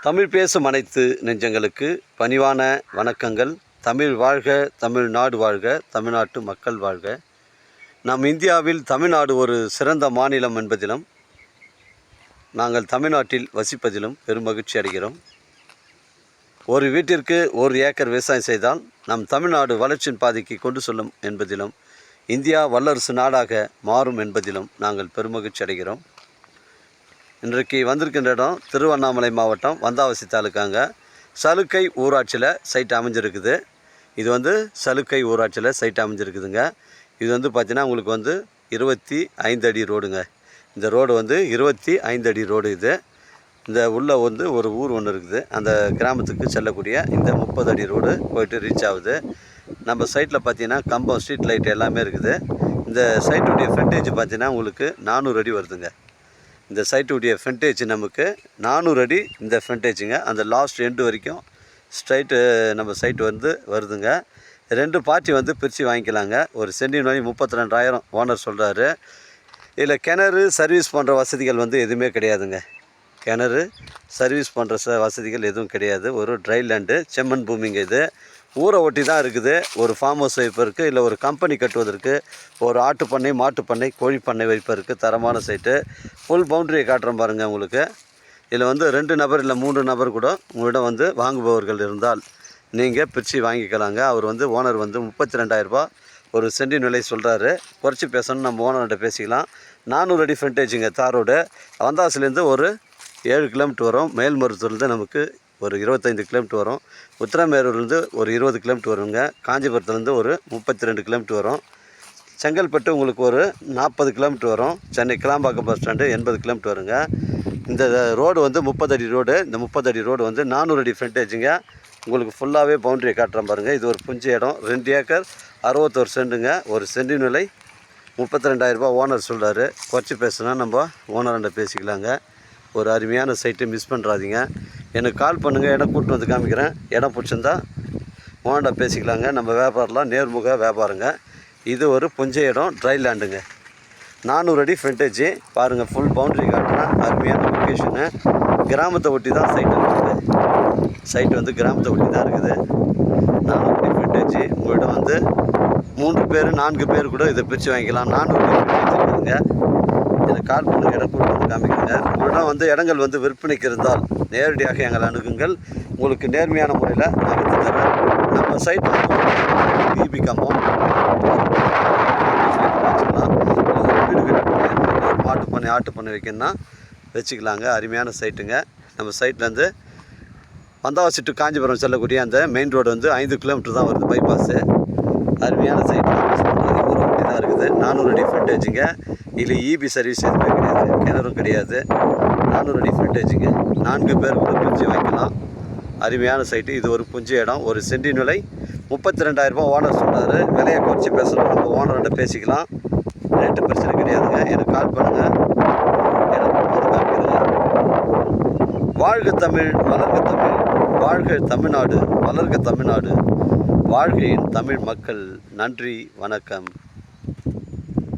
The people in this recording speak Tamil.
தமிழ் பேசும் அனைத்து நெஞ்சங்களுக்கு பணிவான வணக்கங்கள். தமிழ் வாழ்க, தமிழ்நாடு வாழ்க, தமிழ்நாட்டு மக்கள் வாழ்க. நம் இந்தியாவில் தமிழ்நாடு ஒரு சிறந்த மாநிலம் என்பதிலும் நாங்கள் தமிழ்நாட்டில் வசிப்பதிலும் பெருமகிழ்ச்சி அடைகிறோம். ஒரு வீட்டிற்கு 1 ஏக்கர் விவசாயம் செய்தால் நம் தமிழ்நாடு வளர்ச்சியின் பாதைக்கு கொண்டு செல்லும் என்பதிலும் இந்தியா வல்லரசு நாடாக மாறும் என்பதிலும் நாங்கள் பெருமகிழ்ச்சி அடைகிறோம். இன்றைக்கு வந்திருக்கின்ற இடம் திருவண்ணாமலை மாவட்டம் வந்தாவசி தாலுக்காங்க. சலுக்கை ஊராட்சியில் சைட் அமைஞ்சிருக்குது. இது சலுக்கை ஊராட்சியில் சைட் அமைஞ்சிருக்குதுங்க. இது பார்த்தீங்கன்னா உங்களுக்கு 25 அடி ரோடுங்க. இந்த ரோடு 25 அடி ரோடு. இந்த உள்ள ஒரு ஊர் ஒன்று இருக்குது. அந்த கிராமத்துக்கு செல்லக்கூடிய இந்த 30 அடி ரோடு போயிட்டு ரீச் ஆகுது. நம்ம சைட்டில் பார்த்தீங்கன்னா கம்பம், ஸ்ட்ரீட் லைட் எல்லாமே இருக்குது. இந்த சைட்டுடைய ஃப்ரண்டேஜ் பார்த்தீங்கன்னா உங்களுக்கு 400 அடி வருதுங்க. இந்த சைட்டுடைய ஃப்ரண்டேஜ் நமக்கு 400 அடி. இந்த ஃப்ரண்டேஜுங்க அந்த லாஸ்ட் எண்டு வரைக்கும் ஸ்ட்ரைட்டு நம்ம சைட்டு வருதுங்க. 2 பார்ட்டி பிரித்து வாங்கிக்கலாங்க. ஒரு சென்டின் வழி 32,000 ஓனர் சொல்கிறாரு. இதில் கிணறு சர்வீஸ் பண்ணுற வசதிகள் எதுவுமே கிடையாதுங்க. கிணறு சர்வீஸ் பண்ணுற வசதிகள் எதுவும் கிடையாது. ஒரு ட்ரை லேண்டு, செம்மண் பூமிங்க. இது ஊரை ஒட்டி தான் இருக்குது. ஒரு ஃபார்ம் ஹவுஸ் வைப்பதற்கு, இல்லை ஒரு கம்பெனி கட்டுவதற்கு, ஒரு ஆட்டு பண்ணை, மாட்டு பண்ணை, கோழி பண்ணை வைப்பதற்கு தரமான சைட்டு. ஃபுல் பவுண்டரியை காட்டுறோம் பாருங்கள். உங்களுக்கு இதில் 2 நபர் இல்லை 3 நபர் கூட உங்களிடம் வாங்குபவர்கள் இருந்தால் நீங்கள் பிரித்து வாங்கிக்கலாங்க. அவர் ஓனர் 32,000 ஒரு சென்டின் விலை சொல்கிறாரு. குறைச்சி பேசணும், நம்ம ஓனர்கிட்ட பேசிக்கலாம். 400 அடி ஃப்ரண்டேஜுங்க. தார் ரோடு. வந்தாசிலேருந்து ஒரு 7 கிலோமீட்டர் வரும். மேல்மருத்தூர்லேருந்து நமக்கு ஒரு 25 கிலோமீட்டர் வரும். உத்திரமேரூர்லேருந்து ஒரு 20 கிலோமீட்டர் வருங்க. காஞ்சிபுரத்துலேருந்து ஒரு 32 கிலோமீட்டர் வரும். செங்கல்பட்டு உங்களுக்கு ஒரு 40 கிலோமீட்டர் வரும். Chennai Kilambakkam bus stand 80 kilometre வருங்க. இந்த ரோடு 30 அடி ரோடு. இந்த 30 அடி ரோடு 400 அடி ஃப்ரண்டேஜுங்க. உங்களுக்கு ஃபுல்லாகவே பவுண்டரியை காட்டுறேன் பாருங்கள். இது ஒரு புஞ்ச இடம். 2 ஏக்கர் 61 சென்ட்டுங்க. ஒரு சென்டின் விலை 32,000 ஓனர் சொல்கிறாரு. குறைச்சி பேசுனா நம்ம ஓனர்கிட்ட பேசிக்கலாங்க. ஒரு அருமையான சைட்டு, மிஸ் பண்ணுறாதீங்க. எனக்கு கால் பண்ணுங்கள். இடம் கூப்பிட்டு காமிக்கிறேன். இடம் பிடிச்சிருந்தா ஓனர்கிட்ட பேசிக்கலாங்க. நம்ம வியாபாரம்லாம் நேர்முக வியாபாரங்க. இது ஒரு புஞ்சை இடம், ட்ரை லேண்டுங்க. 400 அடி ஃப்ரண்டேஜ் பாருங்கள். ஃபுல் பவுண்டரி காட்டுனா அருமையான லொக்கேஷனு. கிராமத்தை ஒட்டி தான் சைட்டு இருக்குது. சைட்டு கிராமத்தை ஒட்டி தான் இருக்குது. 400 அடி ஃப்ரண்டேஜ். உங்களிடம் 3 பேர் 4 பேர் கூட இதை பிரித்து வாங்கிக்கலாம். 400 அடி ஃப்ரண்டேஜ் இருக்குதுங்க. எனக்கு கால் பண்ணுங்கள். இடம் கூட்டு காமிக்கிறேங்க. உங்களிடம் இடங்கள் விற்பனைக்கு இருந்தால் நேரடியாக எங்களை அணுகுங்கள். உங்களுக்கு நேர்மையான முறையில் நான் விற்று தரேன். நம்ம சைட்டு பிபி கம்பம் வச்சுக்கலாம். வீடு கட்டி மாட்டு பண்ணை, ஆட்டு பண்ணை வைக்கணும்னா வச்சுக்கலாங்க. அருமையான சைட்டுங்க. நம்ம சைட்லேருந்து வந்தாவாசி டு காஞ்சிபுரம் செல்லக்கூடிய அந்த மெயின் ரோடு 5 கிலோமீட்டர் தான் வருது, பைபாஸு. அருமையான சைட்டு ஊரை ஒட்டி தான் இருக்குது. 400 அடி ஃப்ரண்டேஜுங்க. இதில் இபி சர்வீஸ் எதுவுமே கிடையாது, கிணறும் கிடையாது. 400 அடி ஃப்ரண்டேஜுங்க. 4 பேர் கூட பிரித்து வாங்கிக்கலாம். அருமையான சைட்டு. இது ஒரு புஞ்ச இடம். ஒரு சென்டின் விலை 32,000 ஓனர் சொல்கிறாரு. விலையை குறைச்சி பேசணும், நம்ம ஓனர்கிட்ட பேசிக்கலாம். ரேட்டு பிரச்சனை கிடையாதுங்க. எனக்கு கால் பண்ணுங்கள். காமிக்கிறேங்க. வாழ்க தமிழ், வளர்க தமிழ். வாழ்க தமிழ்நாடு, வளர்க தமிழ்நாடு. வாழ்கையின் தமிழ் மக்கள். நன்றி, வணக்கம்.